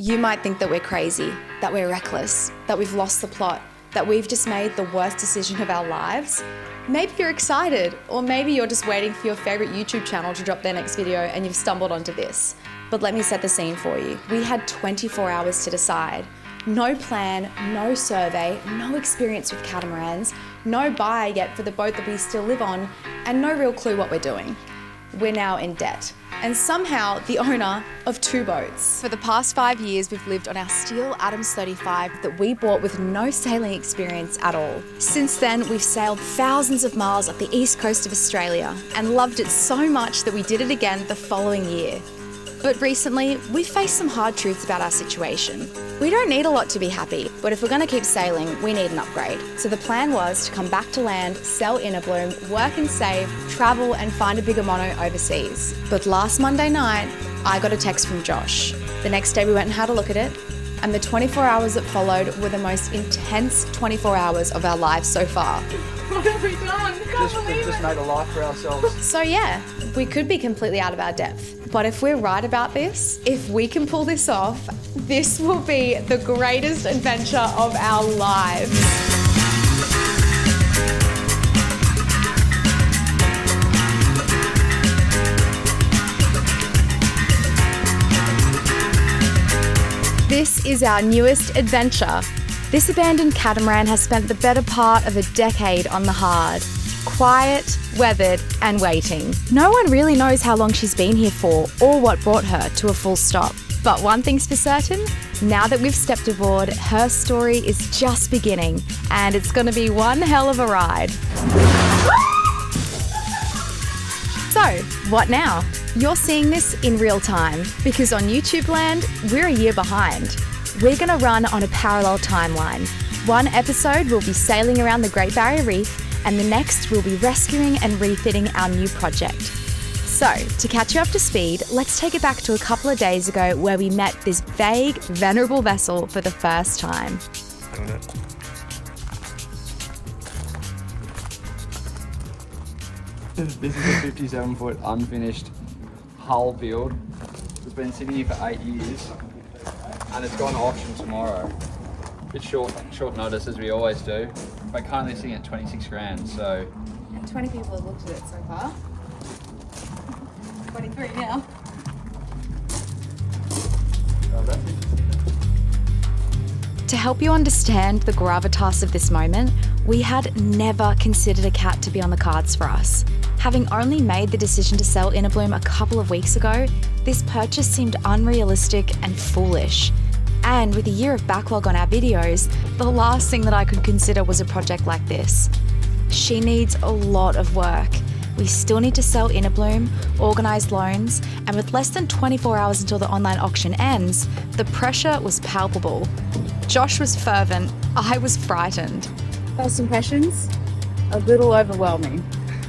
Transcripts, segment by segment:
You might think that we're crazy, that we're reckless, that we've lost the plot, that we've just made the worst decision of our lives. Maybe you're excited, or maybe you're just waiting for your favourite YouTube channel to drop their next video and you've stumbled onto this. But let me set the scene for you. We had 24 hours to decide. No plan, no survey, no experience with catamarans, no buyer yet for the boat that we still live on, and no real clue what we're doing. We're now in debt. And somehow the owner of 2 boats. For the past 5 years, we've lived on our steel Adams 35 that we bought with no sailing experience at all. Since then, we've sailed thousands of miles up the East Coast of Australia and loved it so much that we did it again the following year. But recently, we faced some hard truths about our situation. We don't need a lot to be happy, but if we're going to keep sailing, we need an upgrade. So the plan was to come back to land, sell Inner Bloom, work and save, travel and find a bigger mono overseas. But last Monday night, I got a text from Josh. The next day we went and had a look at it, and the 24 hours that followed were the most intense 24 hours of our lives so far. What have we done? Just made a life for ourselves. So yeah, we could be completely out of our depth. But if we're right about this, if we can pull this off, this will be the greatest adventure of our lives. This is our newest adventure. This abandoned catamaran has spent the better part of a decade on the hard. Quiet, weathered, and waiting. No one really knows how long she's been here for or what brought her to a full stop. But one thing's for certain, now that we've stepped aboard, her story is just beginning, and it's gonna be one hell of a ride. So, what now? You're seeing this in real time, because on YouTube land, we're a year behind. We're gonna run on a parallel timeline. One episode will be sailing around the Great Barrier Reef, and the next we'll be rescuing and refitting our new project. So, to catch you up to speed, let's take it back to a couple of days ago where we met this vague, venerable vessel for the first time. This is a 57-foot unfinished hull build. It's been sitting here for 8 years, and it's gone to auction tomorrow. Bit short notice, as we always do, but currently sitting at 26 grand, so... And 20 people have looked at it so far. 23 now. To help you understand the gravitas of this moment, we had never considered a cat to be on the cards for us. Having only made the decision to sell Inner Bloom a couple of weeks ago, this purchase seemed unrealistic and foolish. And with a year of backlog on our videos, the last thing that I could consider was a project like this. She needs a lot of work. We still need to sell Inner Bloom, organise loans, and with less than 24 hours until the online auction ends, the pressure was palpable. Josh was fervent, I was frightened. First impressions? A little overwhelming,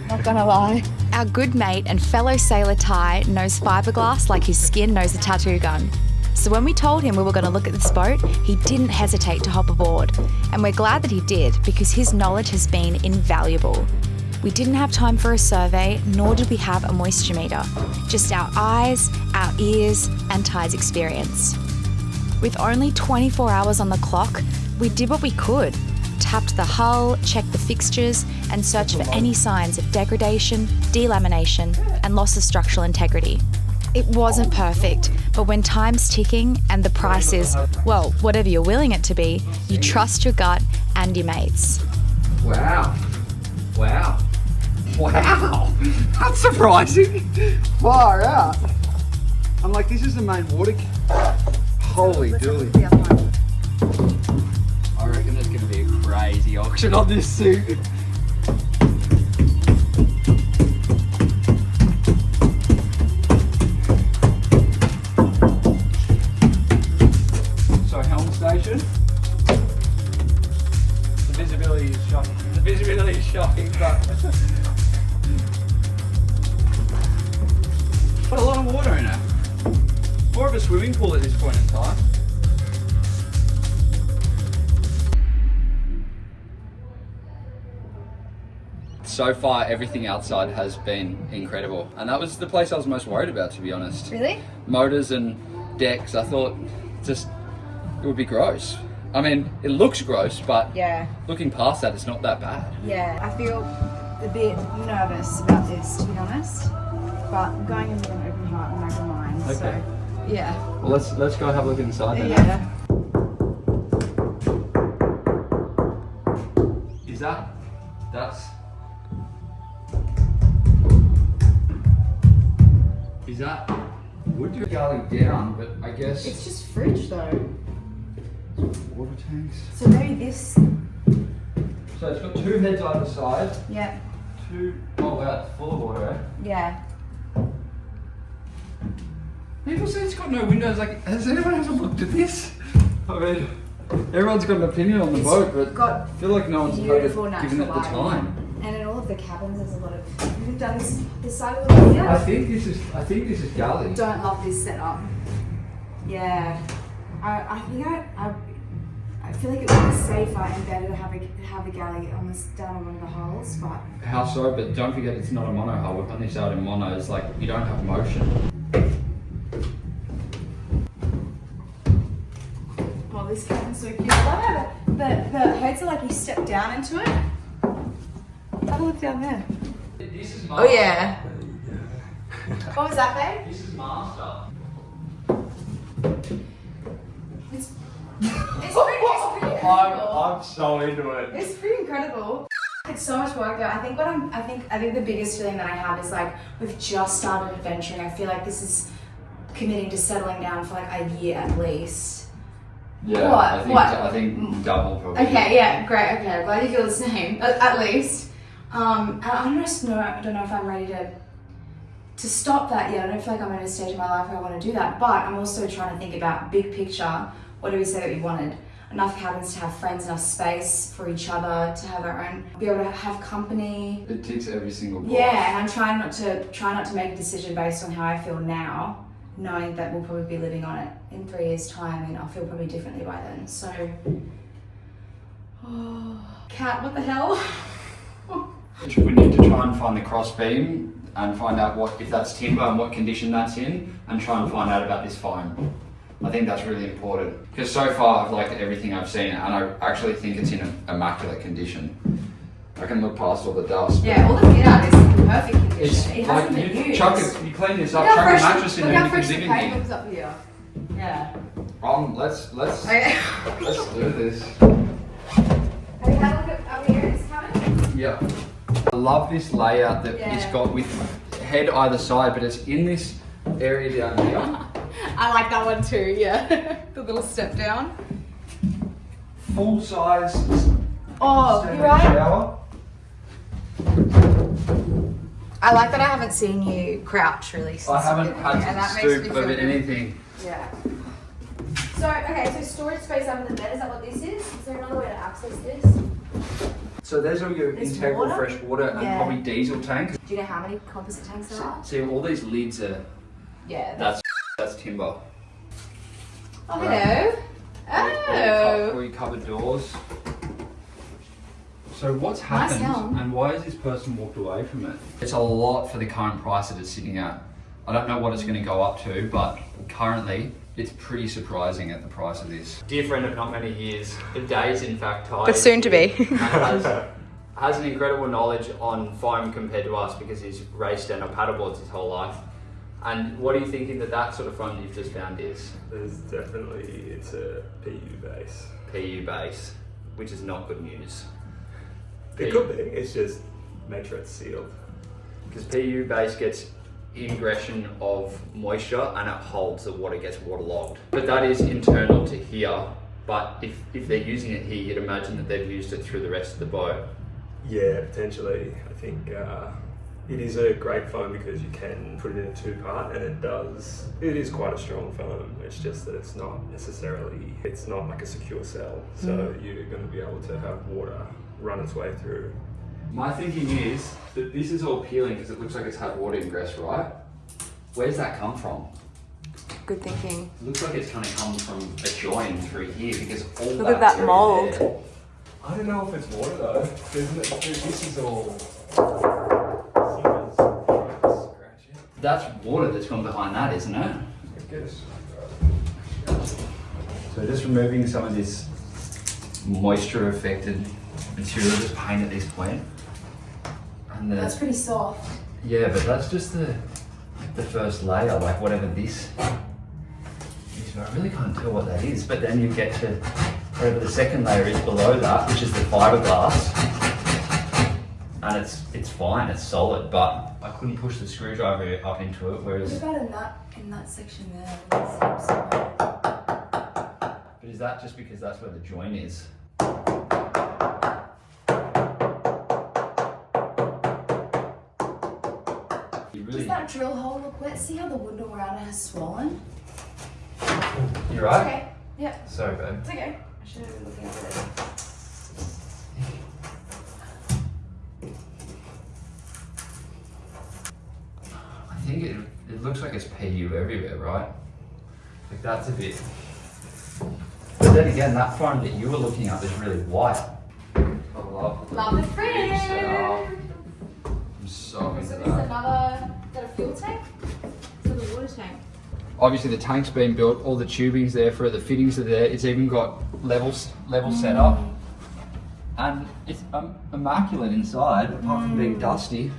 not gonna lie. Our good mate and fellow sailor Ty knows fiberglass like his skin knows a tattoo gun. So when we told him we were going to look at this boat, he didn't hesitate to hop aboard. And we're glad that he did, because his knowledge has been invaluable. We didn't have time for a survey, nor did we have a moisture meter. Just our eyes, our ears, and Ty's experience. With only 24 hours on the clock, we did what we could. Tapped the hull, checked the fixtures, and searched for any signs of degradation, delamination, and loss of structural integrity. It wasn't perfect, but when time's ticking and the price is, well, whatever you're willing it to be, you trust your gut and your mates. Wow. Wow. Wow. That's surprising. Far out. I'm like, this is the main water... Holy dooly. I reckon there's going to be a crazy auction on this soon. So, helm station. The visibility is shocking. But got a lot of water in it. More of a swimming pool at this point in time. So far, everything outside has been incredible. And that was the place I was most worried about, to be honest. Really? Motors and decks. I thought just, it would be gross. I mean, it looks gross, but Yeah. looking past that, it's not that bad. Yeah, I feel a bit nervous about this, to be honest. But I'm going in with an open heart and an open mind. Okay. So, yeah. Well, let's go have a look inside then. Yeah. Is that's... Is that wood you're going down, but I guess... It's just fridge though. Water tanks. So maybe this. So it's got 2 heads either side. Yeah. 2... Oh wow, it's full of water, eh? Yeah. People say it's got no windows. Like, has anyone ever looked at this? I mean, everyone's got an opinion on the boat, but got I feel like no one's beautiful given natural it the lighting. time. And in all of the cabins, there's a lot of. We've done this side of the window. I think this is galley. Don't love this setup. Yeah. I think I feel like it would be safer and better to have a galley on this down on one of the hulls, but. How so? But don't forget, it's not a mono hull. We've done this out in mono. It's like you don't have motion. Oh, this cabin's so cute. I love how the heads are like you step down into it. Have a look down there. This is Oh yeah. What was that, babe? This is master. It's pretty incredible. I'm so into it. It's pretty incredible. It's so much work though. I think the biggest feeling that I have is like we've just started adventuring. I feel like this is committing to settling down for like a year at least. Yeah, What? I think double probably. Okay, yeah, great. Okay, I'm glad you feel the same. At least. And I don't know if I'm ready to stop that yet. I don't feel like I'm in a stage of my life where I want to do that. But I'm also trying to think about big picture. What do we say that we wanted? Enough cabins to have friends, enough space for each other, to have our own, be able to have company. It ticks every single box. Yeah, and I'm trying not to make a decision based on how I feel now, knowing that we'll probably be living on it in 3 years' time, and I'll feel probably differently by then. So, Kat, what the hell? We need to try and find the cross beam and find out if that's timber and what condition that's in, and try and find out about this foam. I think that's really important because so far I've liked everything I've seen, and I actually think it's in immaculate condition. I can look past all the dust. Yeah, all the fit out is in perfect condition. It's It like hasn't been used. you clean this up, Look chuck how a fresh mattress in look there, how and you fresh can the live in paint here. looks up here. Yeah. Let's Okay. let's do this. Have you had a look at here in this cabin? Yeah. I love this layout that it's Yeah. got with head either side, but it's in this area down here. I like that one too, yeah. The little step down. Full size. Oh, standard you're right. shower. I like that I haven't seen you crouch really. I haven't had and that to makes me stoop feel over good. anything. Yeah. So, okay, so storage space under the bed, is that what this is? Is there another way to access this? So there's all your There's integral water? fresh water and Yeah. probably diesel tank. Do you know how many composite tanks there are? See, all these lids are, Yeah. that's timber. Oh, hello. Oh. All your cupboard doors. So what's Nice happened helm. and why has this person walked away from it? It's a lot for the current price that it's sitting at. I don't know what it's going to go up to, but currently it's pretty surprising at the price of this. Dear friend of not many years, the days in fact tired. But soon to be. Has an incredible knowledge on foam compared to us because he's raced stand up paddleboards his whole life. And what are you thinking that sort of foam that you've just found is? It's a PU base. PU base, which is not good news. It could be, it's just make sure it's sealed. Because PU base gets ingression of moisture and it holds the water, gets waterlogged. But that is internal to here. But if they're using it here, you'd imagine that they've used it through the rest of the boat. Yeah, potentially. I think it is a great foam because you can put it in a 2-part and it is quite a strong foam. It's just that it's not like a secure cell. So you're going to be able to have water run its way through. My thinking is that this is all peeling because it looks like it's had water ingress, right? Where's that come from? Good thinking. It looks like it's kind of come from a join through here because all Look at that area mold. there. I don't know if it's water though. This is all... That's water that's gone behind that, isn't it? I guess. So just removing some of this moisture affected material, just paint at this point. And That's pretty soft. yeah, but that's just the first layer, like whatever this is. I really can't tell what that is, but then you get to whatever the second layer is below that, which is the fiberglass. And it's fine, it's solid, but I couldn't push the screwdriver up into it, whereas... What about in that section there? But is that just because that's where the joint is? You really... Does that drill hole look wet? See how the wood around it has swollen? You're right? Okay, yeah. Sorry, babe. It's okay. I should have been looking at it. I think it looks like it's PU everywhere, right? Like that's a bit... But then again, that foam that you were looking at was really white. I love the frame! I'm so into So that. is that a fuel tank? Is that a water tank? Obviously the tank's been built, all the tubing's there for it, the fittings are there, it's even got level set up. And it's immaculate inside, apart from being dusty.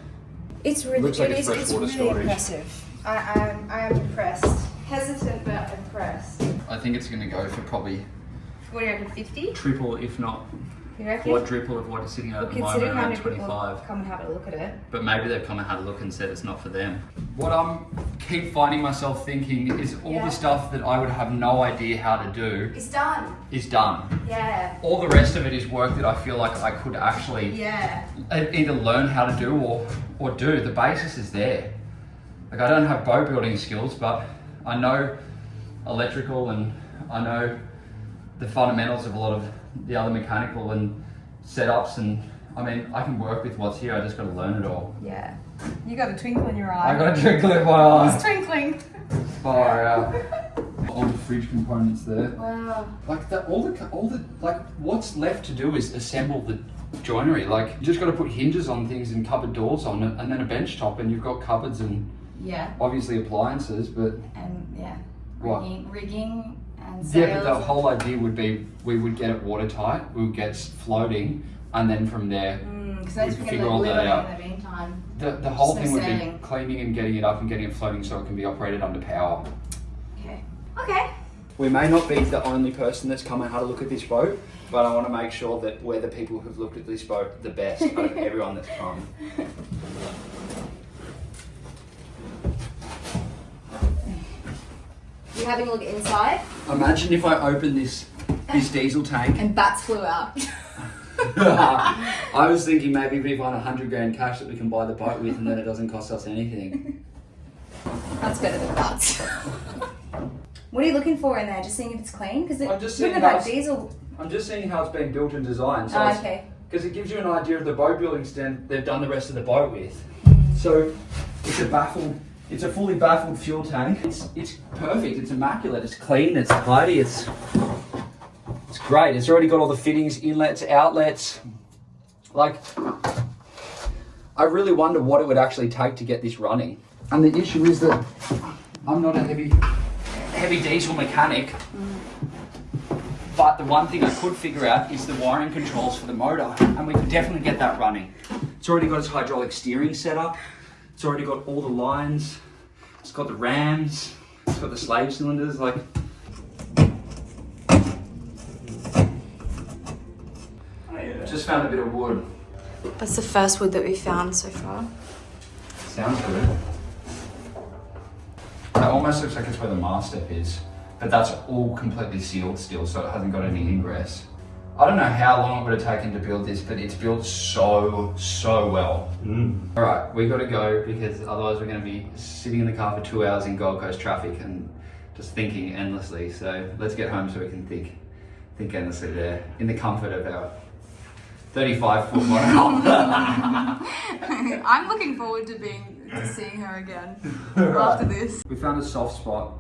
It's really, Looks like it's it's freshwater really storage. impressive. I am impressed. Hesitant but impressed. I think it's going to go for probably What do you reckon, 50? triple, if not You reckon? quadruple of what is sitting at the moment, Considering how around many people 25. come and have a look at it. But maybe they've come and had a look and said it's not for them. What I'm keep finding myself thinking is all Yeah. the stuff that I would have no idea how to do It's done. is done. Yeah. All the rest of it is work that I feel like I could actually Yeah. either learn how to do or do. The basis is there. Like I don't have boat building skills, but I know electrical and I know the fundamentals of a lot of the other mechanical and setups, and I mean I can work with what's here. I just got to learn it all. Yeah. You got a twinkle in your eye. I got a twinkle in my eye. It's twinkling. Far out. All the fridge components there. Wow. Like that, all the like what's left to do is assemble the joinery. Like you just got to put hinges on things and cupboard doors on it, and then a bench top, and you've got cupboards and Yeah. obviously appliances. But And yeah. What? Rigging and sails. yeah, but the whole idea would be we would get it watertight, we would get floating, and then from there Because that's we'd going figure to all live that on out. in the meantime. The whole Just thing no would sailing. be cleaning and getting it up and getting it floating so it can be operated under power. Okay. Okay. We may not be the only person that's come and had a look at this boat, but I want to make sure that we're the people who've looked at this boat the best out of everyone that's come. You having a look inside? Imagine if I opened this diesel tank. And bats flew out. I was thinking maybe we find 100 grand cash that we can buy the boat with, and then it doesn't cost us anything. That's better than bats. What are you looking for in there? Just seeing if it's clean? Because I'm just seeing about how it's- diesel. I'm just seeing how it's been built and designed. So Oh, okay. Because it gives you an idea of the boat building stand they've done the rest of the boat with. So it's a fully baffled fuel tank. It's perfect. It's immaculate. It's clean. It's tidy. It's great. It's already got all the fittings, inlets, outlets. Like, I really wonder what it would actually take to get this running. And the issue is that I'm not a heavy diesel mechanic. But the one thing I could figure out is the wiring controls for the motor, and we could definitely get that running. It's already got its hydraulic steering set up. It's already got all the lines. It's got the rams. It's got the slave cylinders. Like, just found a bit of wood. That's the first wood that we've found so far. Sounds good. It almost looks like it's where the mast step is, but that's all completely sealed still, so it hasn't got any ingress. I don't know how long it would have taken to build this, but it's built so well. All right, we got to go because otherwise we're going to be sitting in the car for 2 hours in Gold Coast traffic and just thinking endlessly. So let's get home so we can think endlessly there in the comfort of our 35-foot motorhome. I'm looking forward to seeing her again after this. We found a soft spot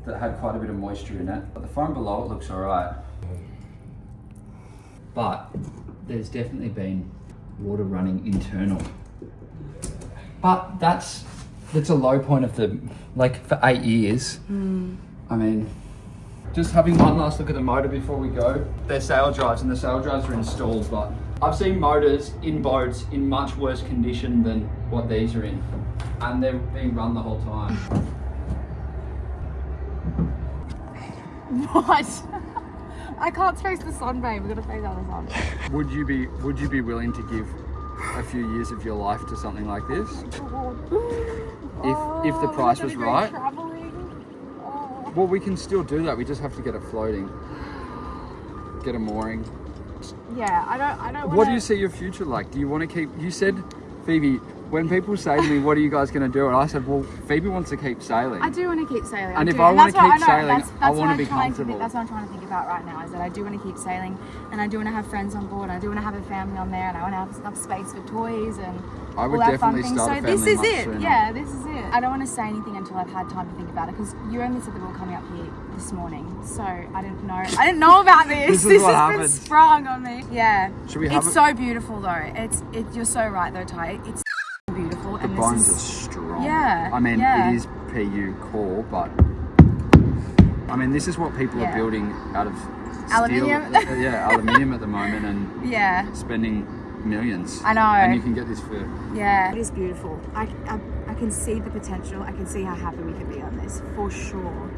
that had quite a bit of moisture in it, but the foam below it looks all right. But there's definitely been water running internal. But that's a low point of the, like, for 8 years. I mean, Just having one last look at the motor before we go. They're sail drives and the sail drives are installed, but I've seen motors in boats in much worse condition than what these are in. And they're being run the whole time. What? I can't face the sun, babe. We're gonna face out the sun. Would you be willing to give a few years of your life to something like this? If the price was right? Well, we can still do that. We just have to get it floating. Get a mooring. Yeah, I don't What do you see your future like? Do you want to keep... You said, Phoebe, when people say to me, what are you guys going to do? And I said, well, Phoebe wants to keep sailing. I do want to keep sailing. And if I want to keep sailing, I want to be comfortable. That's what I'm trying to think about right now, is that I do want to keep sailing, and I do want to have friends on board, and I do want to have a family on there, and I want to have enough space for toys and I would all that fun definitely things. start a So family this is much it. sooner. Yeah, this is it. I don't want to say anything until I've had time to think about it, because you only said that we were coming up here this morning, so I didn't know about this. This has has been been sprung on me. Yeah. Should we have It's so beautiful though. You're so right though, Ty. It's beautiful. The and bones this are is strong. Yeah, I mean, yeah. it is PU core, but I mean, this is what people are building out of Aluminium. steel. Yeah, aluminium at the moment, and Yeah. spending millions. I know. And you can get this for... Yeah, it is beautiful. I can see the potential. I can see how happy we could be on this, for sure.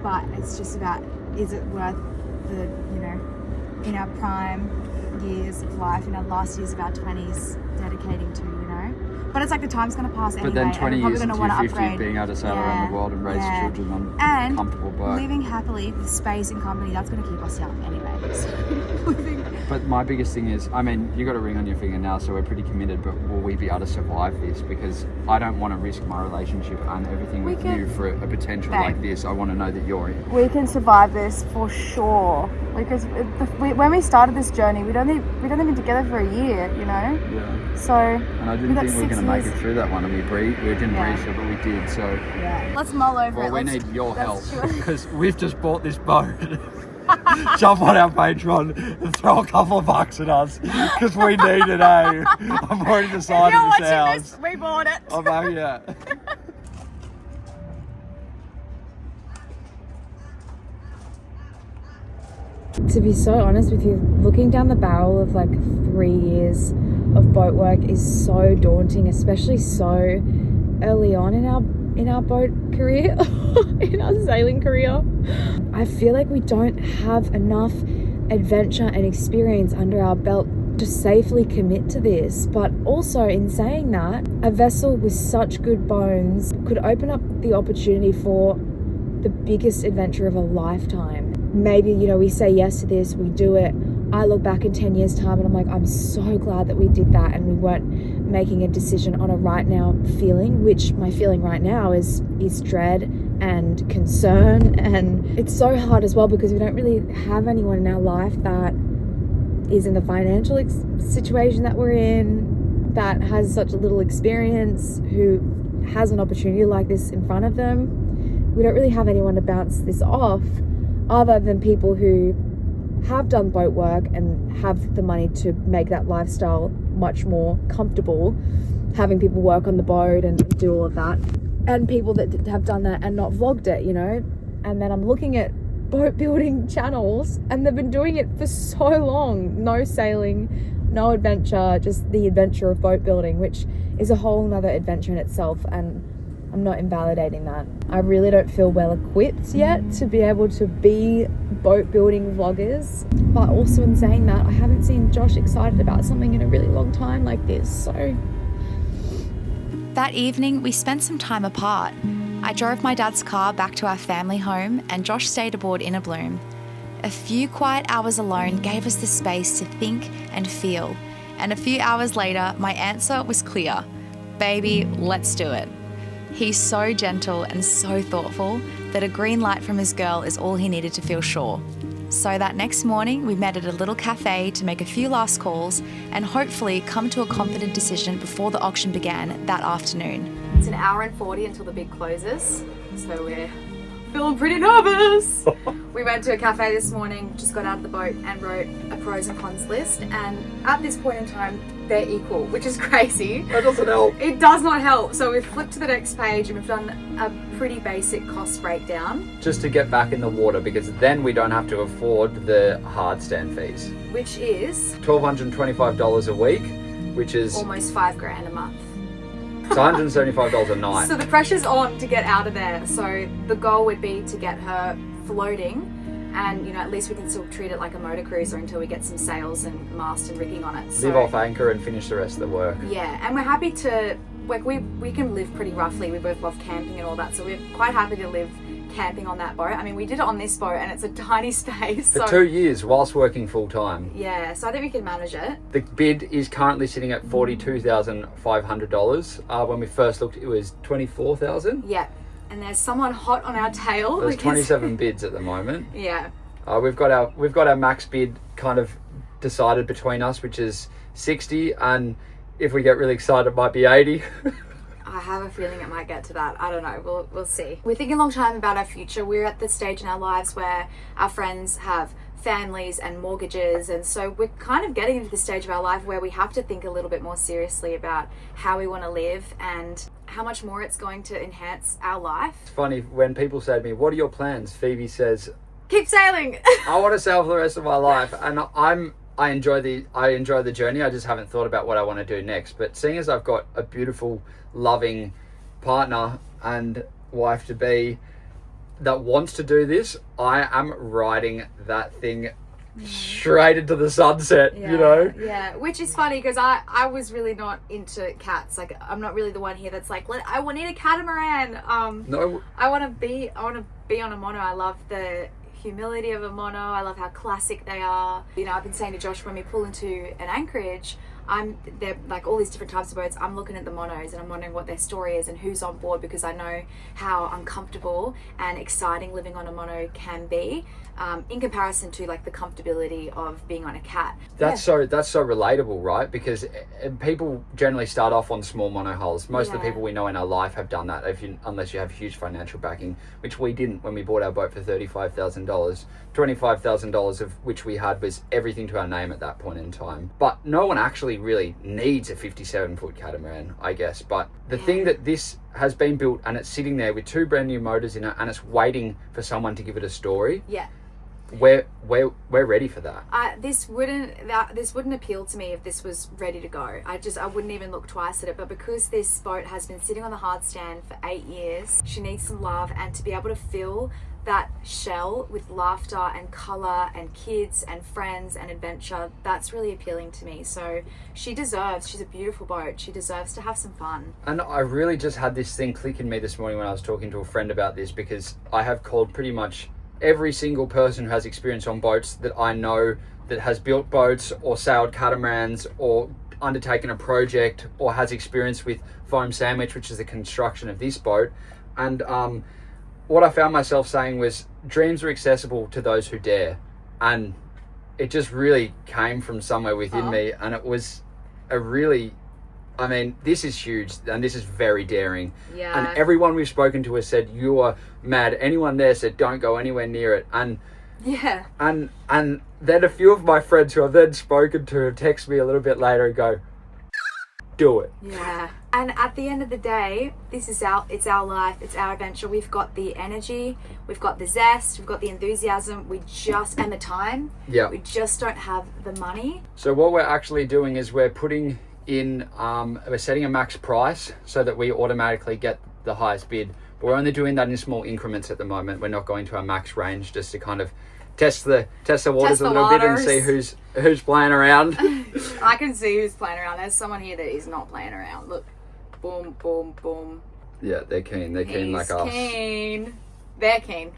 But it's just about, is it worth the, in our prime years of life, in our last years of our 20s, dedicating to, But it's like the time's going to pass anyway. But then 20 years and into we're probably 50, going to being able to sail around the world and raise children on and comfortable boat. living happily with space and company, that's going to keep us young anyway. So, But my biggest thing is, I mean, you got a ring on your finger now, so we're pretty committed, but will we be able to survive this? Because I don't want to risk my relationship and everything with you for a potential like this. I want to know that you're in. we can survive this for sure. Because when we started this journey, we'd only been together for a year, Yeah. So And I didn't think we were going to make it through that one, and we didn't breathe, but we did. So let's mull over well, it. we need your help because we've just bought this boat. Jump on our Patreon and throw a couple of bucks at us because we need it, eh? I've already decided it's ours. We bought it. Oh, yeah. To be so honest with you, looking down the barrel of like 3 years of boat work is so daunting, especially so early on in our boat career, in our sailing career. I feel like we don't have enough adventure and experience under our belt to safely commit to this. But also, in saying that, a vessel with such good bones could open up the opportunity for the biggest adventure of a lifetime. Maybe, we say yes to this, we do it. I look back in 10 years' time and I'm like, I'm so glad that we did that and we weren't making a decision on a right now feeling, which my feeling right now is dread and concern. And it's so hard as well because we don't really have anyone in our life that is in the financial situation that we're in, that has such a little experience, who has an opportunity like this in front of them. We don't really have anyone to bounce this off other than people who have done boat work and have the money to make that lifestyle much more comfortable, having people work on the boat and do all of that, and people that have done that and not vlogged it, And then I'm looking at boat building channels and they've been doing it for so long. No sailing, no adventure, just the adventure of boat building, which is a whole nother adventure in itself. And I'm not invalidating that. I really don't feel well equipped yet to be able to be boat building vloggers. But also in saying that, I haven't seen Josh excited about something in a really long time like this, so. That evening, we spent some time apart. I drove my dad's car back to our family home and Josh stayed aboard Inner Bloom. A few quiet hours alone gave us the space to think and feel. And a few hours later, my answer was clear. Baby, let's do it. He's so gentle and so thoughtful that a green light from his girl is all he needed to feel sure. So that next morning, we met at a little cafe to make a few last calls and hopefully come to a confident decision before the auction began that afternoon. It's an hour and 40 until the bid closes, so we're feeling pretty nervous. We went to a cafe this morning, just got out of the boat and wrote a pros and cons list, and at this point in time they're equal, which is crazy. That doesn't help. It does not help. So we've flipped to the next page and we've done a pretty basic cost breakdown. Just to get back in the water, because then we don't have to afford the hard stand fees. Which is $1,225 a week, which is almost $5,000 a month. it's $175 a night. So the pressure's on to get out of there. So the goal would be to get her floating, and at least we can still treat it like a motor cruiser until we get some sails and mast and rigging on it. So, Live off anchor and finish the rest of the work. Yeah, and we're happy to, like, we can live pretty roughly. We both love camping and all that, so we're quite happy to live camping on that boat. I mean, we did it on this boat and it's a tiny space. For 2 years whilst working full time. Yeah, so I think we can manage it. The bid is currently sitting at $42,500. When we first looked, it was $24,000. Yeah, and there's someone hot on our tail. There's 27 bids at the moment. Yeah. We've got our max bid kind of decided between us, which is 60, and if we get really excited, it might be 80. I have a feeling it might get to that. I don't know. We'll see. We're thinking a long time about our future. We're at the stage in our lives where our friends have families and mortgages, and so we're kind of getting into the stage of our life where we have to think a little bit more seriously about how we want to live and how much more it's going to enhance our life. It's funny when people say to me, "What are your plans?" Phoebe says, "Keep sailing." I want to sail for the rest of my life, and I enjoy the journey. I just haven't thought about what I want to do next. But seeing as I've got a beautiful, loving partner and wife to be that wants to do this, I am riding that thing straight into the sunset. Yeah, which is funny because I was really not into cats. Like, I'm not really the one here that's like, I need a catamaran. No, I want to be on a mono. I love the humility of a mono. I love how classic they are. I've been saying to Josh, when we pull into an anchorage, they're like all these different types of boats. I'm looking at the monos and I'm wondering what their story is and who's on board, because I know how uncomfortable and exciting living on a mono can be, in comparison to like the comfortability of being on a cat. That's so relatable, right? Because people generally start off on small mono hulls. Most of the people we know in our life have done that, unless you have huge financial backing, which we didn't when we bought our boat for $35,000. $25,000 of which we had was everything to our name at that point in time. But no one actually really needs a 57-foot catamaran, I guess. But the thing that this has been built and it's sitting there with 2 brand new motors in it and it's waiting for someone to give it a story. Yeah. We're ready for that. This wouldn't appeal to me if this was ready to go. I wouldn't even look twice at it. But because this boat has been sitting on the hard stand for 8 years, she needs some love, and to be able to fill that shell with laughter and colour and kids and friends and adventure, that's really appealing to me. So she's a beautiful boat. She deserves to have some fun. And I really just had this thing click in me this morning when I was talking to a friend about this, because I have called pretty much every single person who has experience on boats that I know that has built boats or sailed catamarans or undertaken a project or has experience with foam sandwich, which is the construction of this boat. And what I found myself saying was, dreams are accessible to those who dare. And it just really came from somewhere within me. And it was this is huge and this is very daring. Yeah. And everyone we've spoken to has said, you are mad. Anyone there said, don't go anywhere near it. And yeah. And then a few of my friends who I've then spoken to have texted me a little bit later and go, do it. Yeah. And at the end of the day, it's our life, it's our adventure. We've got the energy, we've got the zest, we've got the enthusiasm, and the time. Yeah. We just don't have the money. So what we're actually doing is we're putting in, we're setting a max price so that we automatically get the highest bid. But we're only doing that in small increments at the moment. We're not going to our max range, just to kind of test the waters a little bit and see who's playing around. I can see who's playing around. There's someone here that is not playing around. Look, boom, boom, boom. Yeah, they're keen. They're keen like us. They're keen.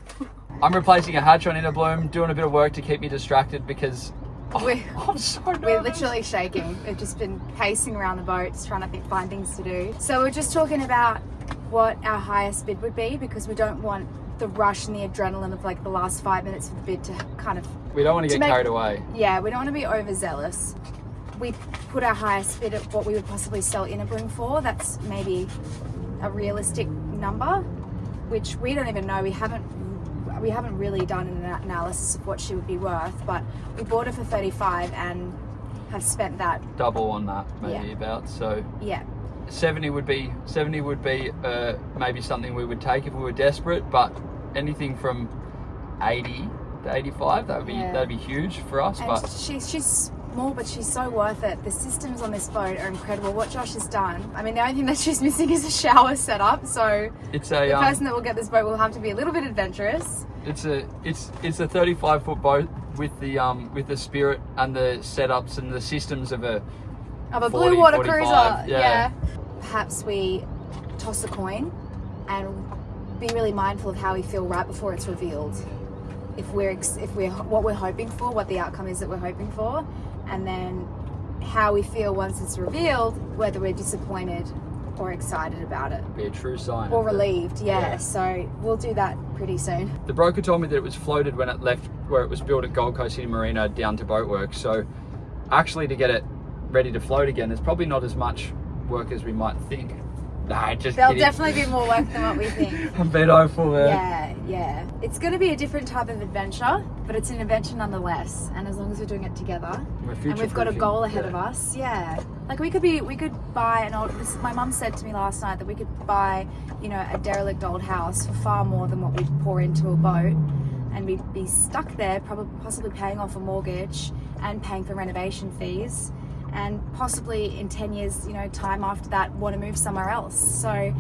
I'm replacing a hatch on Interbloom, doing a bit of work to keep me distracted because I'm so nervous. We're literally shaking. We've just been pacing around the boat, just trying to find things to do. So we're just talking about what our highest bid would be, because we don't want the rush and the adrenaline of like the last 5 minutes of the bid to kind of... We don't want to get carried away. Yeah, we don't want to be overzealous. We put our highest bid at what we would possibly sell Interbloom for. That's maybe a realistic number, which we don't even know. We haven't we haven't really done an analysis of what she would be worth, but we bought her for 35 and have spent that double on that, maybe Yeah. about. So yeah 70 would be maybe something we would take if we were desperate, but anything from 80 to 85, that'd be huge for us. and But she's small, but she's so worth it. The systems on this boat are incredible. What Josh has done, I mean, the only thing that she's missing is a shower setup, so it's the a person that will get this boat will have to be a little bit adventurous. it's a 35-foot boat with the spirit and the setups and the systems of a Of a 40, blue water 45, cruiser, yeah. Perhaps we toss a coin and be really mindful of how we feel right before it's revealed. If we're what we're hoping for, what the outcome is that we're hoping for, and then how we feel once it's revealed, whether we're disappointed or excited about it. be a true sign. Or of the- relieved, yeah. Yeah. So we'll do that pretty soon. The broker told me that it was floated when it left where it was built at Gold Coast City Marina down to boatwork. So actually to get it ready to float again, there's probably not as much work as we might think. Nah, just There'll kidding. definitely be more work than what we think. I'm a bit hopeful there. Yeah. It's going to be a different type of adventure, but it's an adventure nonetheless. And as long as we're doing it together, We're and we've got a future-proofing, goal ahead yeah. of us, Like we could buy an old. My mum said to me last night that we could buy, a derelict old house for far more than what we'd pour into a boat, and we'd be stuck there, possibly paying off a mortgage and paying for renovation fees. And possibly in 10 years, time after that, want to move somewhere else. So,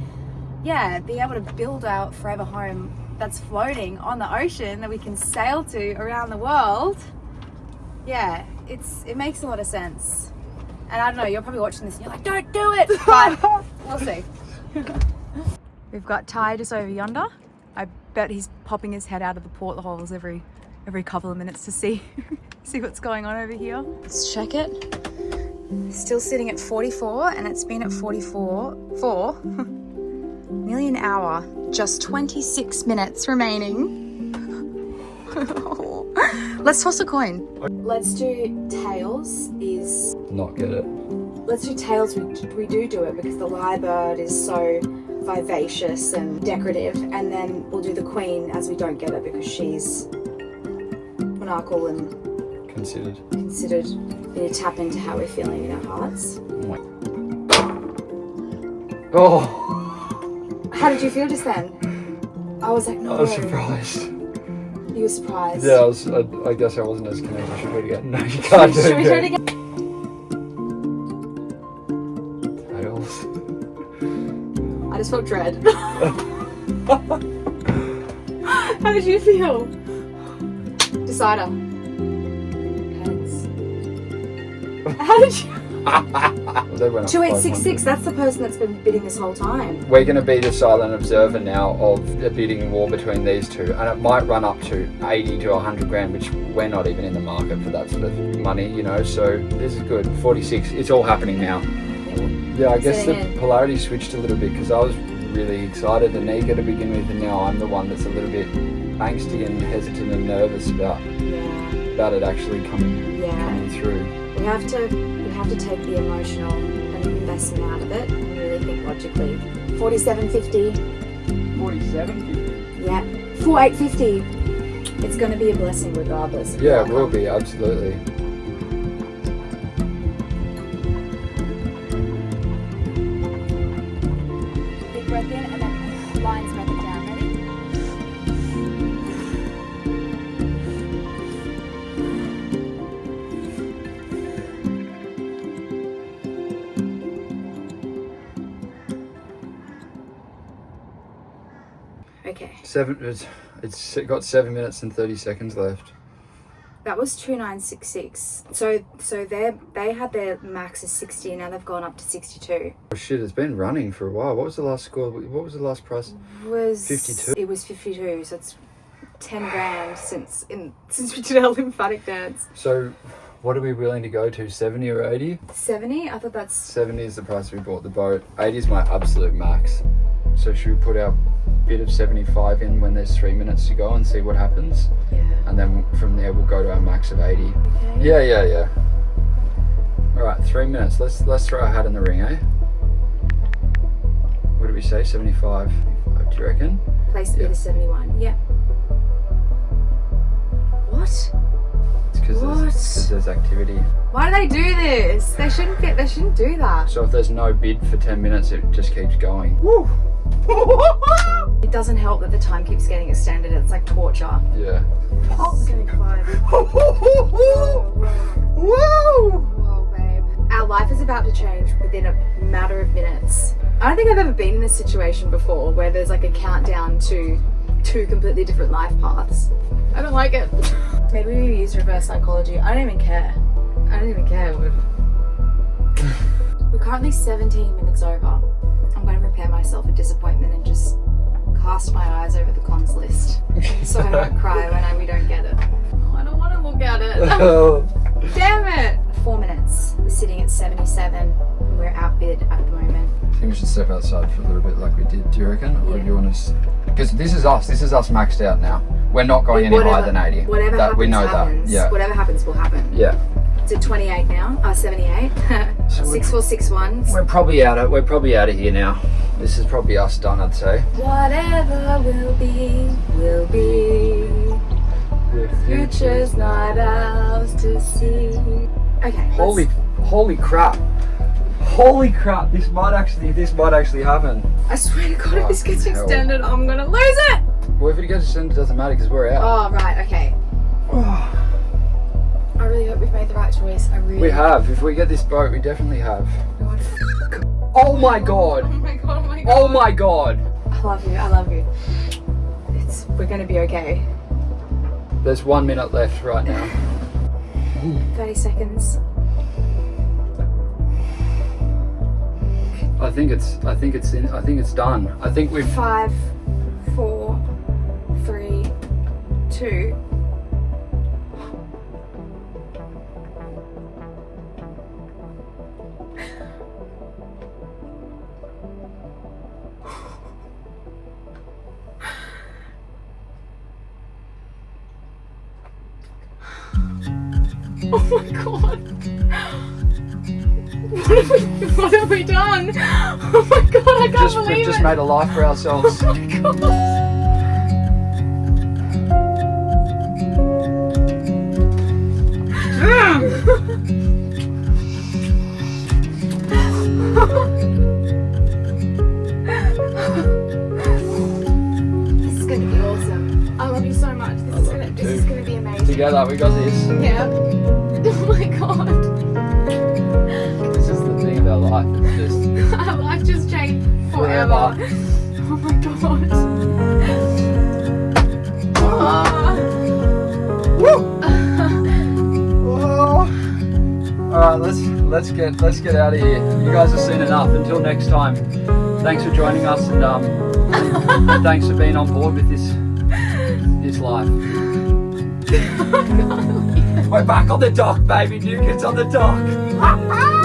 yeah, being able to build our forever home that's floating on the ocean that we can sail to around the world, yeah, it makes a lot of sense. And I don't know, you're probably watching this and you're like, don't do it, but we'll see. We've got Ty just over yonder. I bet he's popping his head out of the portholes every couple of minutes to see what's going on over here. Let's check it. Still sitting at 44, and it's been at 44 for nearly an hour. Just 26 minutes remaining. Let's toss a coin. Let's do tails. Not get it. Let's do tails. We do it because the lyrebird is so vivacious and decorative, and then we'll do the queen as we don't get it because she's monarchal and Considered. We need to tap into how we're feeling in our hearts. Oh, How did you feel just then? I was like, no. I was surprised. You were surprised. Yeah, I guess I wasn't as connected. Should we do it again? No, you can't do it Should we do it again. again? Tails. I just felt dread. How did you feel? Decider. Heads. How did you? They went up 2866, that's the person that's been bidding this whole time. We're going to be the silent observer now of the bidding war between these two, and it might run up to 80 to 100 grand, which we're not even in the market for that sort of money, so this is good. 46, it's all happening now. Yeah, I guess Sitting the in. polarity switched a little bit because I was really excited and eager to begin with, and now I'm the one that's a little bit angsty and hesitant and nervous about it actually coming through. We have to take the emotional and the investment out of it and really think logically. 4750. 47? Yeah. 4850. It's going to be a blessing regardless. of the Yeah, it will outcome. be, absolutely. Big breath in and then lion's method down. Ready? Okay. It's got 7 minutes and 30 seconds left. That was 2966. So they had their max as 60 and now they've gone up to 62. Oh shit, it's been running for a while. What was the last score? What was the last price? Was 52? It was 52, so it's 10 grand since we did our lymphatic dance. So, what are we willing to go to? 70 or 80? 70? I thought that's 70 is the price we bought the boat. 80 is my absolute max. So should we put our bid of 75 in when there's 3 minutes to go and see what happens? yeah. And then from there we'll go to our max of 80. Okay. Yeah. Alright, 3 minutes. Let's throw our hat in the ring, eh? What did we say? 75. Do you reckon? Place bid Yeah. is 71. Yeah. What? It's because there's activity. Why do they do this? They shouldn't do that. So if there's no bid for 10 minutes, it just keeps going. Woo! It doesn't help that the time keeps getting extended. It's like torture. Yeah. Oh, it's getting fun. Woo! Whoa, babe. Our life is about to change within a matter of minutes. I don't think I've ever been in this situation before where there's like a countdown to two completely different life paths. I don't like it. Maybe we use reverse psychology. I don't even care. We're currently 17 minutes over. I'm going to prepare myself for disappointment and just cast my eyes over the cons list so I don't cry when we don't get it. Oh, I don't want to look at it. Damn it! 4 minutes. We're sitting at 77. We're outbid at the moment. I think we should step outside for a little bit like we did. Do you reckon? Or do you want to... Because this is us maxed out now. We're not going any higher than 80. Whatever happens, we know happens. That. Yeah. Whatever happens will happen. Yeah. It's at 28 now. 78. 6461. We're probably out of here now. This is probably us done, I'd say. Whatever will be, will be. The future's not ours to see. Okay. Holy crap! Holy crap! This might actually happen. I swear to God, if this gets extended, I'm gonna lose it. Well, if it gets extended, it doesn't matter because we're out. Oh right, okay. I really hope we've made the right choice. We have. If we get this boat, we definitely have. God. Oh my God! Oh my God! Oh my God! Oh my God! I love you. We're gonna be okay. There's 1 minute left right now. 30 seconds. I think it's done. I think we've 5, 4, 3, 2. Oh my God. What have we done? Oh my God, I can't believe we've just it. made a life for ourselves. Oh my God. This is going to be awesome. I love you so much. This is going to be amazing. Together, we got this. Yeah. Oh my God. This is the thing of our life. It's just Our life just changed forever. Oh my God. All right, let's get out of here. You guys have seen enough. Until next time. Thanks for joining us, and thanks for being on board with this life. We're back on the dock, baby. New kids on the dock.